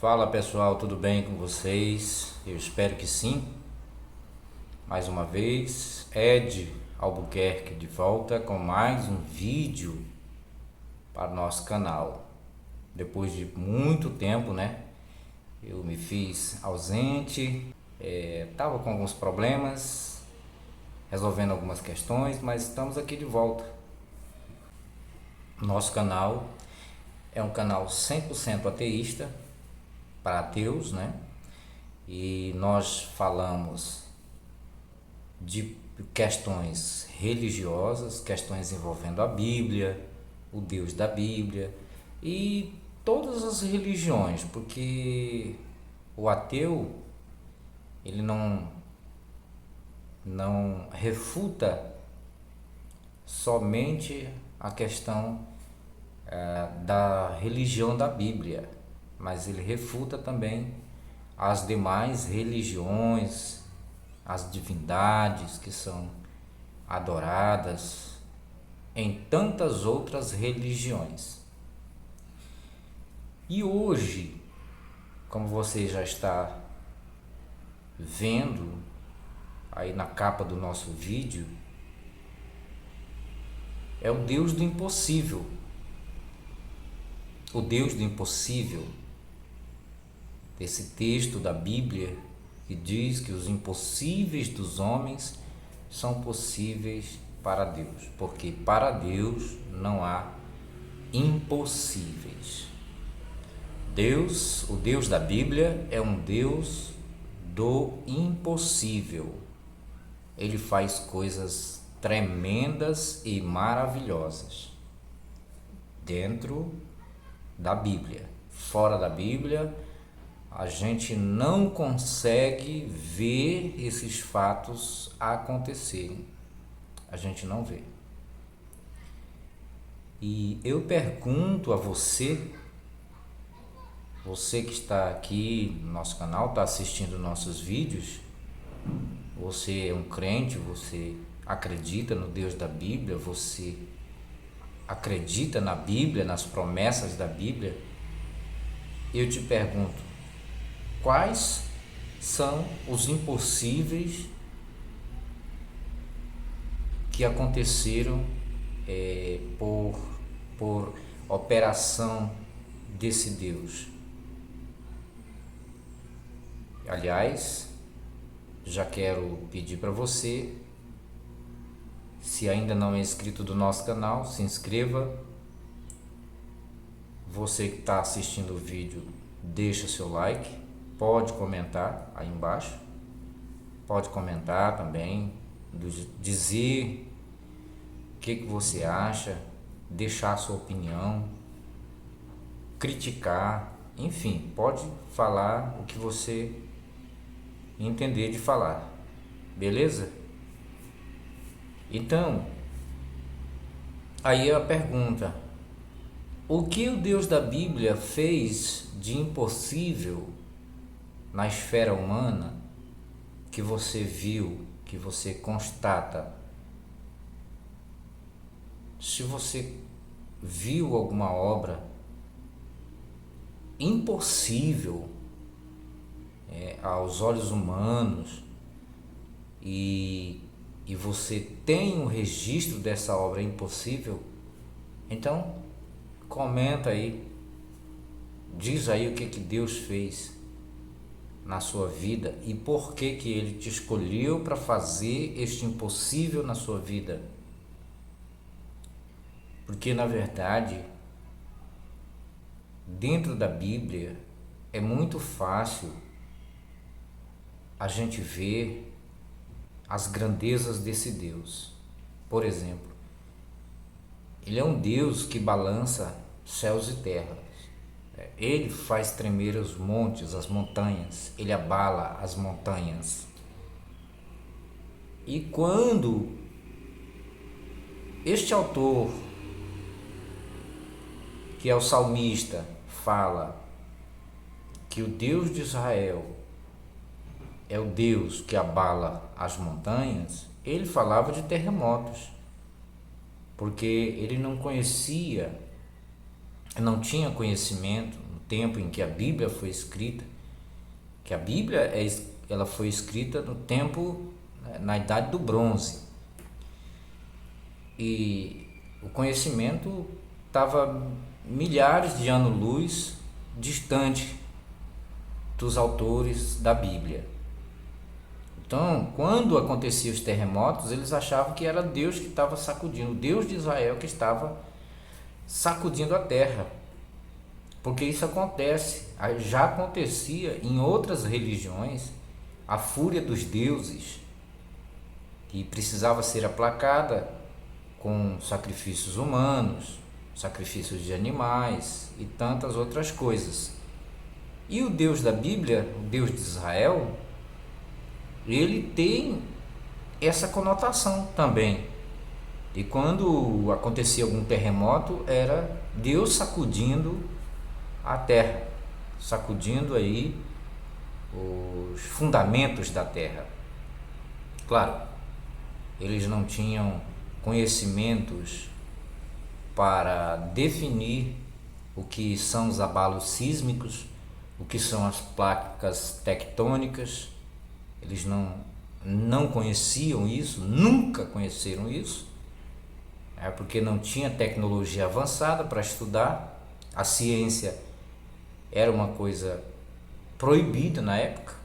Fala pessoal, tudo bem com vocês? Eu espero que sim. Mais uma vez, Ed Albuquerque de volta com mais um vídeo para o nosso canal. Depois de muito tempo, né? Eu me fiz ausente, estava com alguns problemas, resolvendo algumas questões, mas estamos aqui de volta. Nosso canal é um canal 100% ateísta, para ateus, né? E nós falamos de questões religiosas, questões envolvendo a Bíblia, o Deus da Bíblia e todas as religiões, porque o ateu ele não refuta somente a questão da religião da Bíblia, mas ele refuta também as demais religiões, as divindades que são adoradas em tantas outras religiões. E hoje, como você já está vendo aí na capa do nosso vídeo, é o Deus do impossível. O Deus do impossível, desse texto da Bíblia que diz que os impossíveis dos homens são possíveis para Deus, porque para Deus não há impossíveis. Deus, o Deus da Bíblia, é um Deus do impossível. Ele faz coisas tremendas e maravilhosas dentro da Bíblia. Fora da Bíblia, a gente não consegue ver esses fatos acontecerem. A gente não vê. E eu pergunto a você, você que está aqui no nosso canal, está assistindo nossos vídeos, você é um crente, você acredita no Deus da Bíblia, você acredita na Bíblia, nas promessas da Bíblia? Eu te pergunto, quais são os impossíveis que aconteceram por operação desse Deus? Aliás, já quero pedir para você, se ainda não é inscrito do nosso canal, se inscreva. Você que está assistindo o vídeo, deixa seu like, pode comentar aí embaixo, pode comentar também, dizer o que você acha, deixar sua opinião, criticar, enfim, pode falar o que você entender de falar, beleza? Então, aí a pergunta: o que o Deus da Bíblia fez de impossível na esfera humana que você viu, que você constata? Se você viu alguma obra impossível aos olhos humanos e você tem um registro dessa obra impossível, então comenta aí, diz aí o que Deus fez na sua vida e por que Ele te escolheu para fazer este impossível na sua vida. Porque na verdade, dentro da Bíblia é muito fácil a gente ver as grandezas desse Deus. Por exemplo, Ele é um Deus que balança céus e terras. Ele faz tremer os montes, as montanhas. Ele abala as montanhas. E quando este autor, que é o salmista, fala que o Deus de Israel é o Deus que abala as montanhas, ele falava de terremotos, porque ele não conhecia, não tinha conhecimento, tempo em que a Bíblia foi escrita, que a Bíblia ela foi escrita no tempo, na Idade do Bronze, e o conhecimento estava milhares de anos-luz distante dos autores da Bíblia. Então, quando aconteciam os terremotos, eles achavam que era Deus que estava sacudindo, o Deus de Israel que estava sacudindo a terra, porque isso acontece, já acontecia em outras religiões, a fúria dos deuses, que precisava ser aplacada com sacrifícios humanos, sacrifícios de animais e tantas outras coisas. E o Deus da Bíblia, o Deus de Israel, ele tem essa conotação também. E quando acontecia algum terremoto, era Deus sacudindo a terra, sacudindo aí os fundamentos da terra. Claro, eles não tinham conhecimentos para definir o que são os abalos sísmicos, o que são as placas tectônicas. Eles não conheciam isso, nunca conheceram isso, porque não tinha tecnologia avançada para estudar. A ciência era uma coisa proibida na época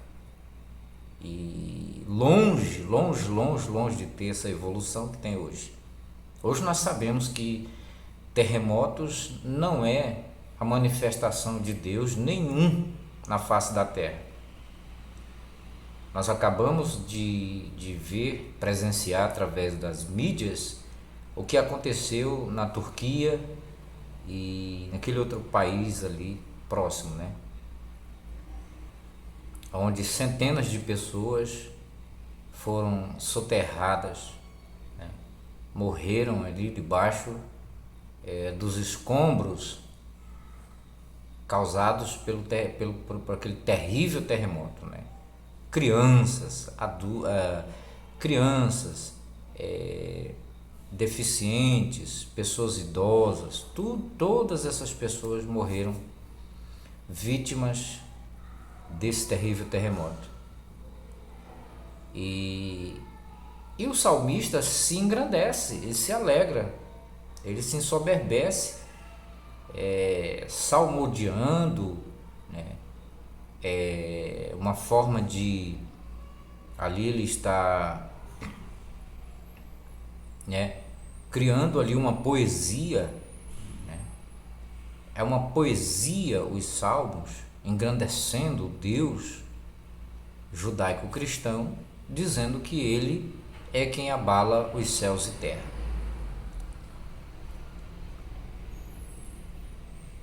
e longe de ter essa evolução que tem hoje. Hoje nós sabemos que terremotos não é a manifestação de Deus nenhum na face da terra. Nós acabamos de ver, presenciar através das mídias o que aconteceu na Turquia e naquele outro país ali próximo, né? Onde centenas de pessoas foram soterradas, né? Morreram ali debaixo dos escombros causados por aquele terrível terremoto, né? Crianças, deficientes, pessoas idosas, todas essas pessoas morreram vítimas desse terrível terremoto. E o salmista se engrandece, ele se alegra, ele se ensoberbece, salmodiando, né? Uma forma de, ali ele está, né, criando ali uma poesia, né? É uma poesia os salmos, engrandecendo o Deus judaico-cristão, dizendo que ele é quem abala os céus e terra.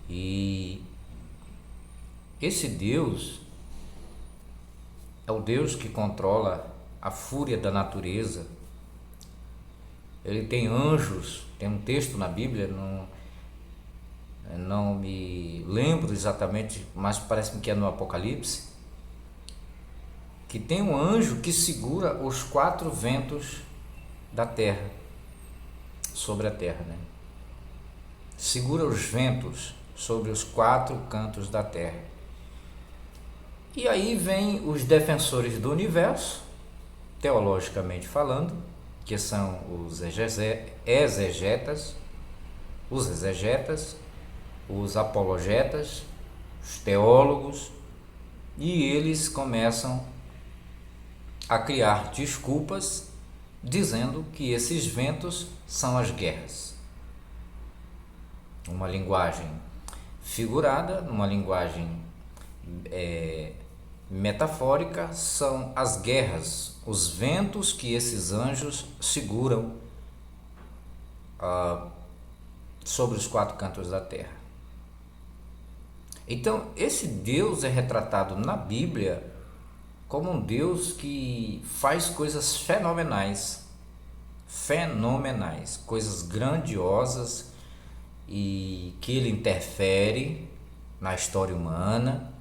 E esse Deus é o Deus que controla a fúria da natureza. Ele tem anjos, tem um texto na Bíblia, não me lembro exatamente, mas parece-me que é no Apocalipse, que tem um anjo que segura os 4 ventos da terra, sobre a terra, né? Segura os ventos sobre os 4 cantos da terra. E aí vem os defensores do universo, teologicamente falando, que são os exegetas, os apologetas, os teólogos, e eles começam a criar desculpas dizendo que esses ventos são as guerras. Uma linguagem figurada, numa linguagem metafórica, são as guerras, os ventos que esses anjos seguram sobre os 4 cantos da terra. Então, esse Deus é retratado na Bíblia como um Deus que faz coisas fenomenais, coisas grandiosas, e que ele interfere na história humana.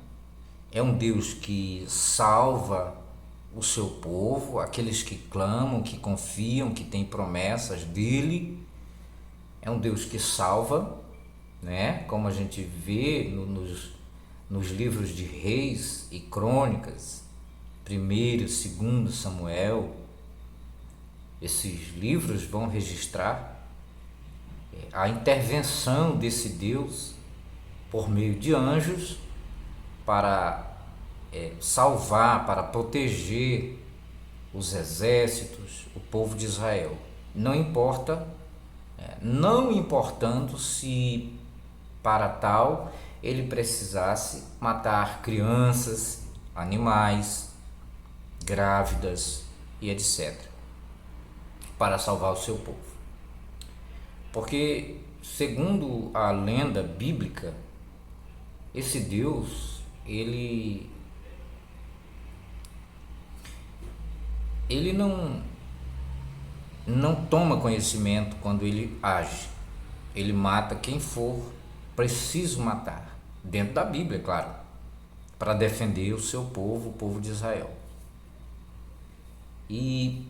É um Deus que salva o seu povo, aqueles que clamam, que confiam, que têm promessas dele. É um Deus que salva, né? Como a gente vê nos livros de Reis e Crônicas, 1º, 2º Samuel. Esses livros vão registrar a intervenção desse Deus por meio de anjos para salvar, para proteger os exércitos, o povo de Israel. Não importa, não importando se para tal ele precisasse matar crianças, animais, grávidas e etc., para salvar o seu povo. Porque, segundo a lenda bíblica, esse Deus, ele não toma conhecimento quando ele age. Ele mata quem for preciso matar, dentro da Bíblia, claro, para defender o seu povo, o povo de Israel. E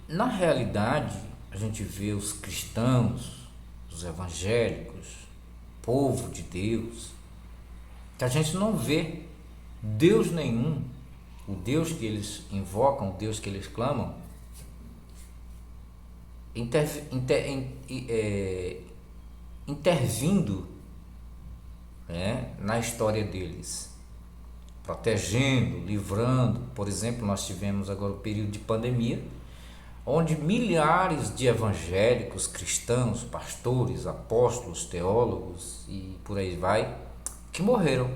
na realidade a gente vê os cristãos, os evangélicos, povo de Deus, que a gente não vê Deus nenhum, o Deus que eles invocam, o Deus que eles clamam, intervindo, na história deles, protegendo, livrando. Por exemplo, nós tivemos agora o período de pandemia, onde milhares de evangélicos, cristãos, pastores, apóstolos, teólogos e por aí vai, que morreram,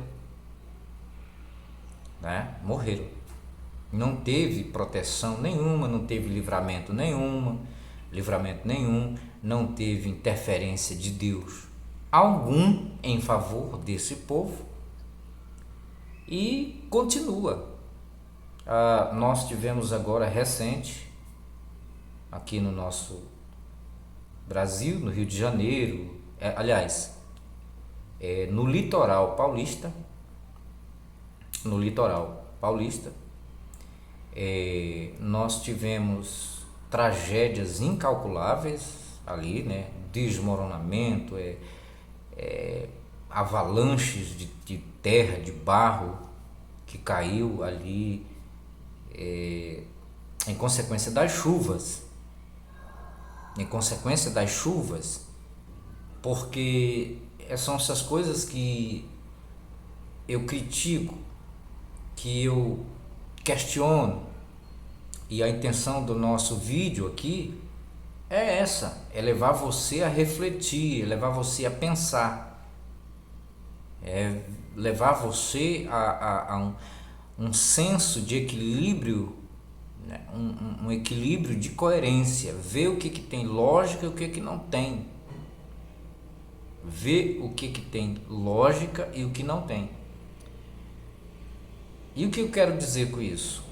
morreram. Não teve proteção nenhuma, não teve livramento nenhum, não teve interferência de Deus algum em favor desse povo, e continua. Nós tivemos agora recente, aqui no nosso Brasil, no Rio de Janeiro, no litoral paulista, nós tivemos tragédias incalculáveis ali, desmoronamento, avalanches de terra, de barro que caiu ali em consequência das chuvas, porque são essas coisas que eu critico, que eu questiono, e a intenção do nosso vídeo aqui é essa, é levar você a refletir, é levar você a pensar, é levar você a um senso de equilíbrio, um equilíbrio de coerência, ver o que tem lógica e o que não tem, ver o que tem lógica e o que não tem. E o que eu quero dizer com isso?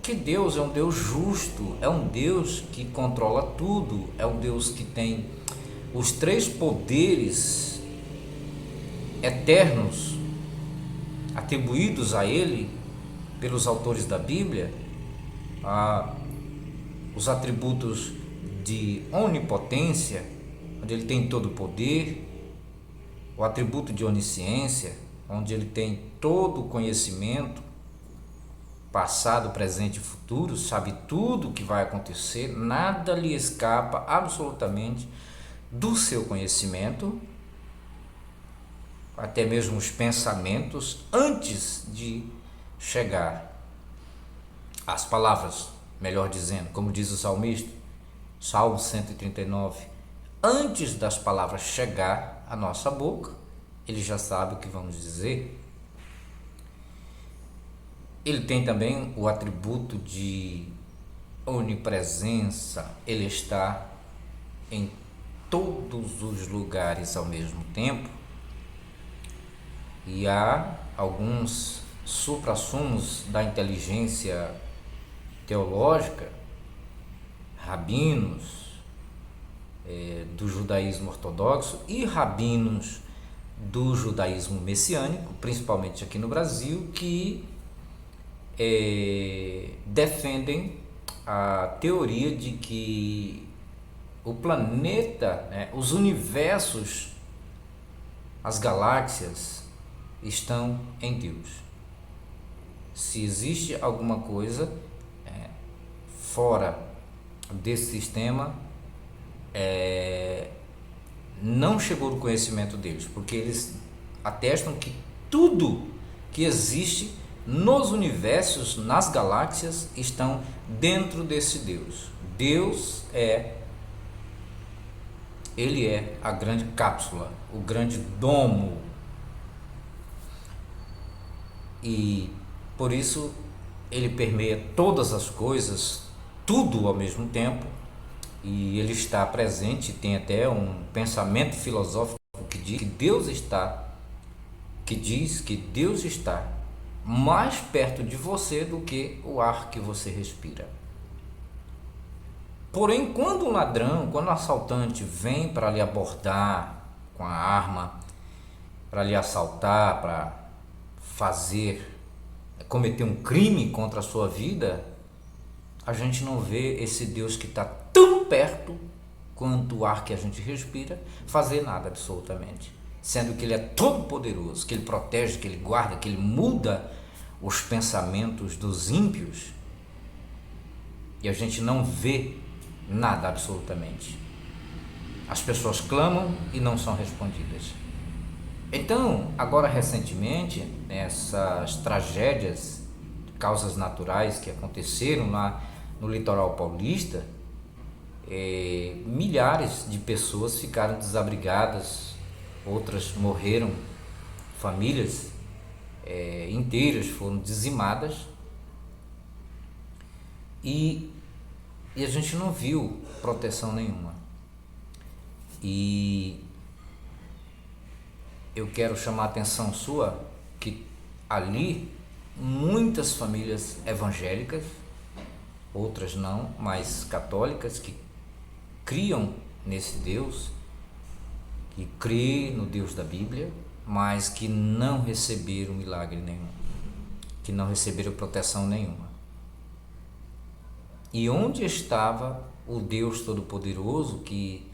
Que Deus é um Deus justo, é um Deus que controla tudo, é um Deus que tem os 3 poderes eternos atribuídos a Ele pelos autores da Bíblia, os atributos de onipotência, onde Ele tem todo o poder, o atributo de onisciência, onde Ele tem todo o conhecimento, passado, presente e futuro, sabe tudo o que vai acontecer, nada lhe escapa absolutamente do seu conhecimento, até mesmo os pensamentos, antes de chegar às palavras, melhor dizendo, como diz o salmista, Salmo 139, antes das palavras chegar à nossa boca, Ele já sabe o que vamos dizer. Ele tem também o atributo de onipresença, Ele está em todos os lugares ao mesmo tempo, e há alguns suprassumos da inteligência teológica, rabinos do judaísmo ortodoxo e rabinos do judaísmo messiânico, principalmente aqui no Brasil, que defendem a teoria de que o planeta, os universos as galáxias estão em Deus. Se existe alguma coisa fora desse sistema, não chegou no conhecimento deles, porque eles atestam que tudo que existe nos universos, nas galáxias, estão dentro desse Deus. Deus ele é a grande cápsula, o grande domo, e por isso ele permeia todas as coisas, tudo ao mesmo tempo, e ele está presente. Tem até um pensamento filosófico que diz que Deus está mais perto de você do que o ar que você respira. Porém, quando o ladrão, quando o assaltante vem para lhe abordar com a arma, para lhe assaltar, para cometer um crime contra a sua vida, a gente não vê esse Deus que está tão perto quanto o ar que a gente respira fazer nada absolutamente, sendo que ele é todo poderoso, que ele protege, que ele guarda, que ele muda os pensamentos dos ímpios, e a gente não vê nada absolutamente. As pessoas clamam e não são respondidas. Então, agora recentemente, essas tragédias, causas naturais que aconteceram lá no litoral paulista, milhares de pessoas ficaram desabrigadas, outras morreram, famílias inteiras foram dizimadas, e a gente não viu proteção nenhuma. E eu quero chamar a atenção sua que ali muitas famílias evangélicas, outras não, mas católicas, que criam nesse Deus, que crê no Deus da Bíblia, mas que não receberam milagre nenhum, que não receberam proteção nenhuma. E onde estava o Deus Todo-Poderoso, que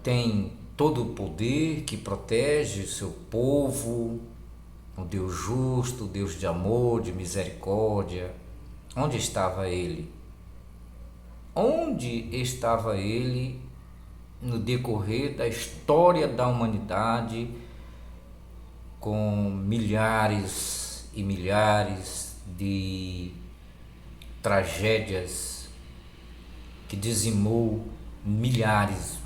tem todo o poder, que protege o seu povo, o Deus justo, o Deus de amor, de misericórdia? Onde estava ele? Onde estava ele no decorrer da história da humanidade, com milhares e milhares de tragédias que dizimou milhares,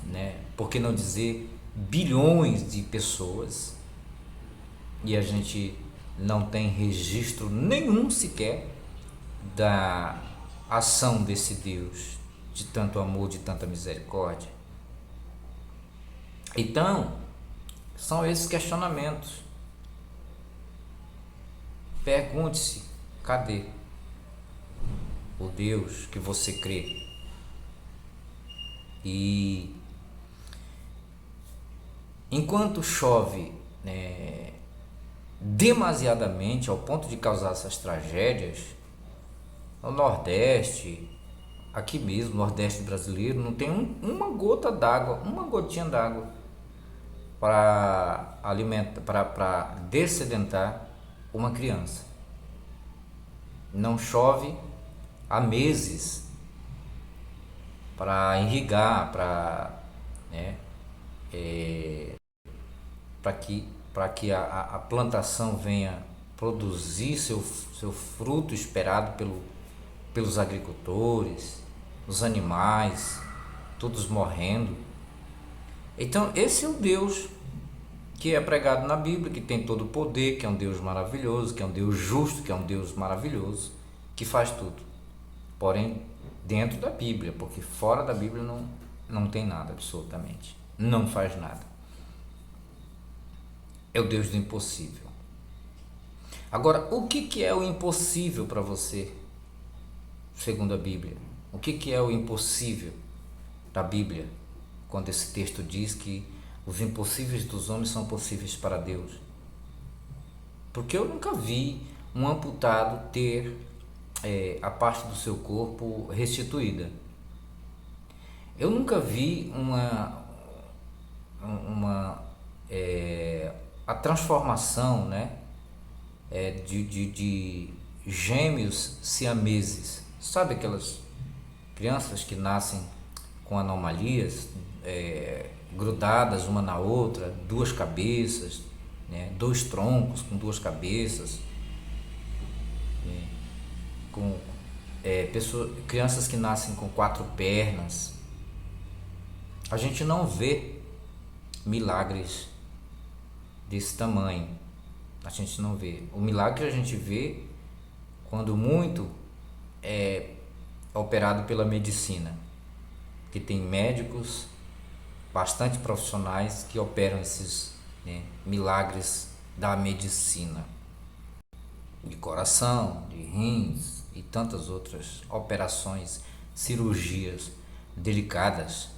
por que não dizer bilhões de pessoas, e a gente não tem registro nenhum sequer da ação desse Deus de tanto amor, de tanta misericórdia? Então, são esses questionamentos. Pergunte-se: cadê o Deus que você crê? E enquanto chove demasiadamente ao ponto de causar essas tragédias, no Nordeste, aqui mesmo, no Nordeste brasileiro, não tem uma gota d'água, uma gotinha d'água para alimentar, para dessedentar uma criança. Não chove há meses para irrigar, para que a plantação venha produzir seu fruto esperado pelos agricultores, os animais, todos morrendo. Então, esse é o Deus que é pregado na Bíblia, que tem todo o poder, que é um Deus maravilhoso, que é um Deus justo, que é um Deus maravilhoso, que faz tudo. Porém, dentro da Bíblia, porque fora da Bíblia não tem nada absolutamente. Não faz nada. É o Deus do impossível. Agora, o que é o impossível para você, segundo a Bíblia? O que é o impossível da Bíblia, quando esse texto diz que os impossíveis dos homens são possíveis para Deus? Porque eu nunca vi um amputado ter a parte do seu corpo restituída. Eu nunca vi uma a transformação, né, de gêmeos siameses. Sabe aquelas crianças que nascem com anomalias, grudadas uma na outra, duas cabeças, né, dois troncos com duas cabeças, com crianças que nascem com quatro pernas. A gente não vê milagres desse tamanho. A gente não vê. O milagre a gente vê quando muito é operado pela medicina, que tem médicos bastante profissionais que operam esses, né, milagres da medicina, de coração, de rins e tantas outras operações, cirurgias delicadas.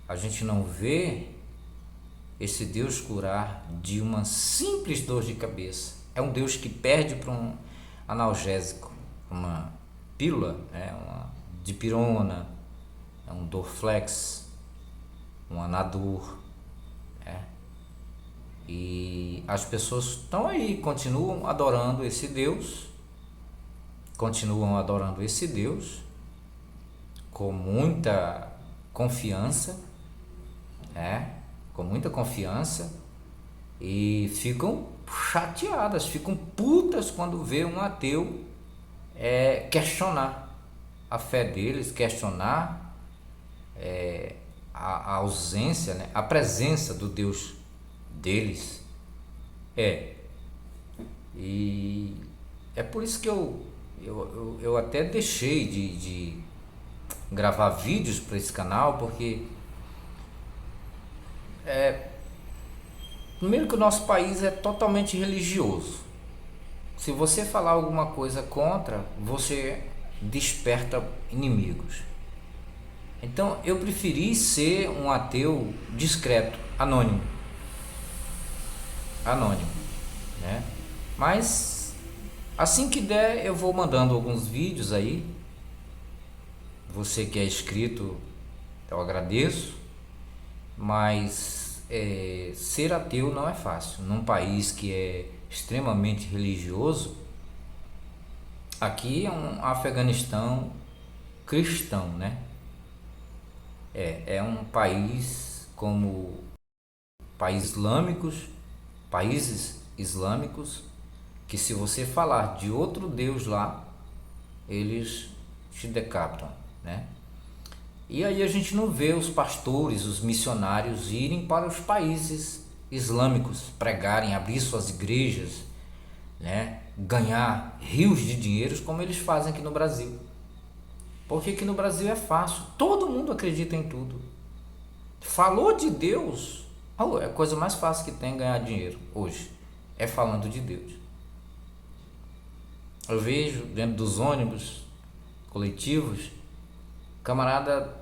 A gente não vê esse Deus curar de uma simples dor de cabeça. É um Deus que perde para um analgésico, uma pílula, uma dipirona, um Dorflex, um Anador. E as pessoas estão aí, continuam adorando esse Deus com muita confiança, com muita confiança, e ficam chateadas, ficam putas quando vê um ateu questionar a fé deles, questionar a ausência, né, a presença do Deus deles. E é por isso que eu até deixei de gravar vídeos para esse canal, porque primeiro que o nosso país é totalmente religioso. Se você falar alguma coisa contra, você desperta inimigos. Então eu preferi ser um ateu discreto, anônimo, né? Mas assim que der eu vou mandando alguns vídeos aí. Você que é inscrito, eu agradeço, mas ser ateu não é fácil num país que é extremamente religioso. Aqui é um Afeganistão cristão, né? É um país como países islâmicos, que se você falar de outro Deus lá, eles te decapitam, né? E aí a gente não vê os pastores, os missionários irem para os países islâmicos, pregarem, abrir suas igrejas, né? Ganhar rios de dinheiros como eles fazem aqui no Brasil. Porque aqui no Brasil é fácil, todo mundo acredita em tudo. Falou de Deus, é a coisa mais fácil que tem ganhar dinheiro hoje, é falando de Deus. Eu vejo dentro dos ônibus coletivos, camarada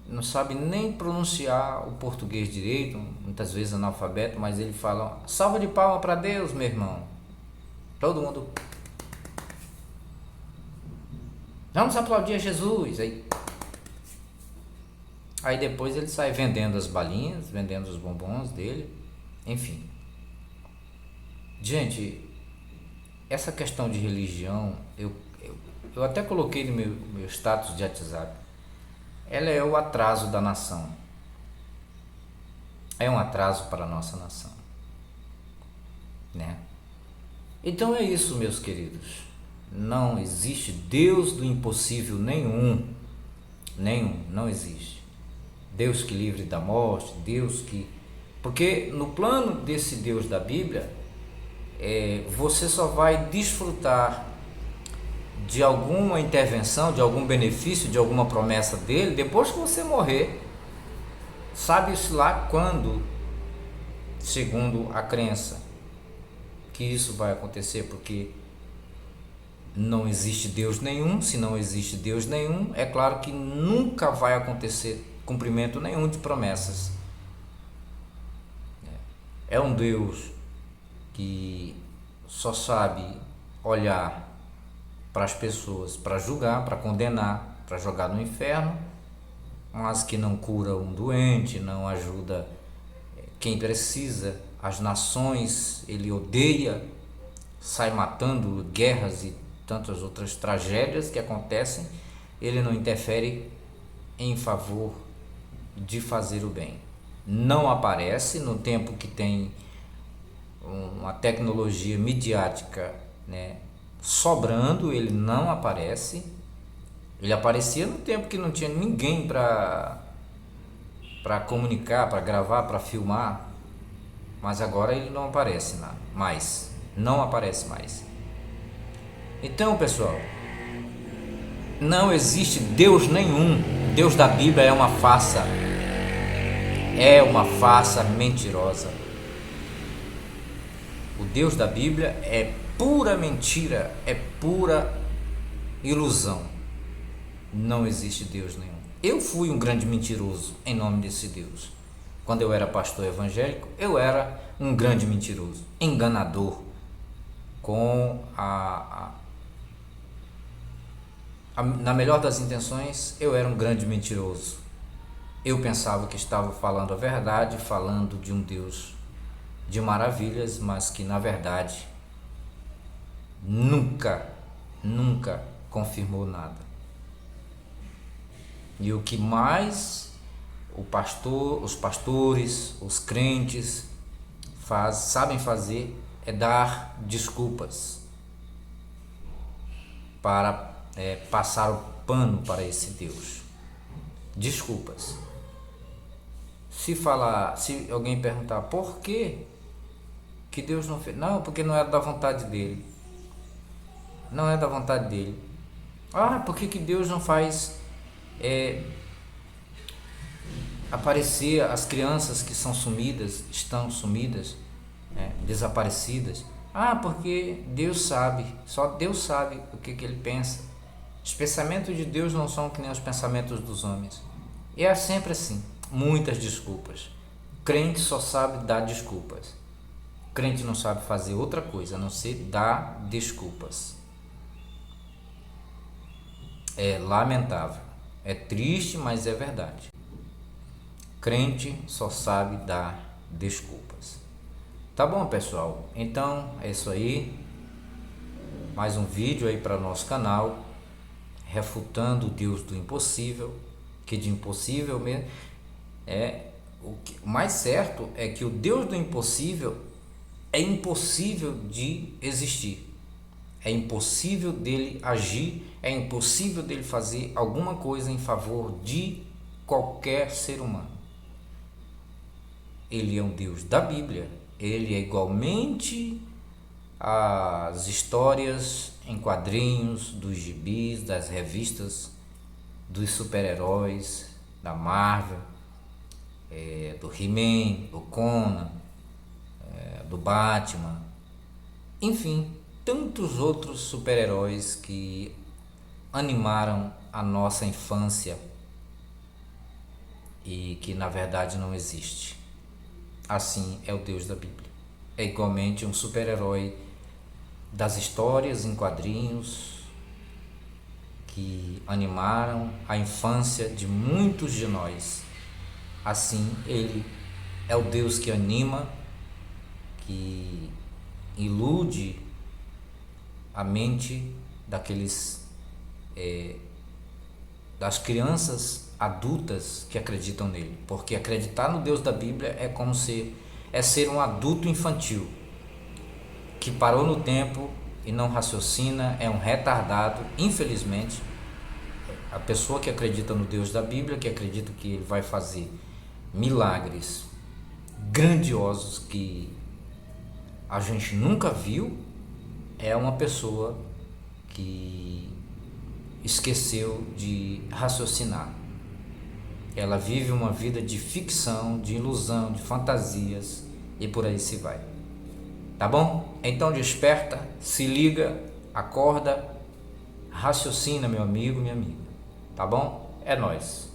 não sabe nem pronunciar o português direito, muitas vezes analfabeto, mas ele fala: salva de palma para Deus, meu irmão. Todo mundo, vamos aplaudir a Jesus. Aí depois ele sai vendendo as balinhas, vendendo os bombons dele, enfim. Gente, essa questão de religião, eu até coloquei no meu status de WhatsApp. Ela é o atraso da nação. É um atraso para a nossa nação, né? Então é isso, meus queridos. Não existe Deus do impossível nenhum, não existe. Deus que livre da morte, Deus que... Porque no plano desse Deus da Bíblia, você só vai desfrutar de alguma intervenção, de algum benefício, de alguma promessa dele depois que você morrer. Sabe-se lá quando, segundo a crença, que isso vai acontecer, porque não existe Deus nenhum. Se não existe Deus nenhum, é claro que nunca vai acontecer cumprimento nenhum de promessas. É um Deus que só sabe olhar para as pessoas, para julgar, para condenar, para jogar no inferno, mas que não cura um doente, não ajuda quem precisa. As nações ele odeia, sai matando, guerras e tantas outras tragédias que acontecem. Ele não interfere em favor de fazer o bem. Não aparece no tempo que tem uma tecnologia midiática, né, sobrando, ele não aparece. Ele aparecia no tempo que não tinha ninguém para comunicar, para gravar, para filmar, mas agora ele não aparece mais, não aparece mais. Então, pessoal, não existe Deus nenhum. Deus da Bíblia é uma farsa mentirosa. O Deus da Bíblia é pura mentira, é pura ilusão. Não existe Deus nenhum. Eu fui um grande mentiroso em nome desse Deus. Quando eu era pastor evangélico, eu era um grande mentiroso, enganador, com na melhor das intenções, eu era um grande mentiroso. Eu pensava que estava falando a verdade, falando de um Deus de maravilhas, mas que na verdade nunca confirmou nada. E o que mais os pastores, os crentes sabem fazer é dar desculpas para passar o pano para esse Deus. Desculpas. Se alguém perguntar por que Deus não fez, não, porque não era da vontade dele. Não é da vontade dele. Por que Deus não faz aparecer as crianças que estão sumidas, desaparecidas? Porque Deus sabe, só Deus sabe o que ele pensa. Os pensamentos de Deus não são que nem os pensamentos dos homens. E é sempre assim, muitas desculpas. Crente só sabe dar desculpas. Crente não sabe fazer outra coisa a não ser dar desculpas. É lamentável, é triste, mas é verdade. Crente só sabe dar desculpas. Tá bom, pessoal? Então é isso aí. Mais um vídeo aí para o nosso canal, refutando o Deus do impossível, que de impossível mesmo o mais certo é que o Deus do impossível é impossível de existir. É impossível dele agir, é impossível dele fazer alguma coisa em favor de qualquer ser humano. Ele é um Deus da Bíblia, ele é igualmente as histórias em quadrinhos, dos gibis, das revistas, dos super-heróis, da Marvel, do He-Man, do Conan, do Batman, enfim, tantos outros super-heróis que animaram a nossa infância e que na verdade não existe. Assim é o Deus da Bíblia. É igualmente um super-herói das histórias em quadrinhos que animaram a infância de muitos de nós. Assim, ele é o Deus que anima, que ilude a mente das crianças adultas que acreditam nele, porque acreditar no Deus da Bíblia é ser um adulto infantil que parou no tempo e não raciocina, é um retardado. Infelizmente, a pessoa que acredita no Deus da Bíblia, que acredita que ele vai fazer milagres grandiosos que a gente nunca viu, é uma pessoa que esqueceu de raciocinar. Ela vive uma vida de ficção, de ilusão, de fantasias e por aí se vai. Tá bom? Então desperta, se liga, acorda, raciocina, meu amigo, minha amiga. Tá bom? É nóis.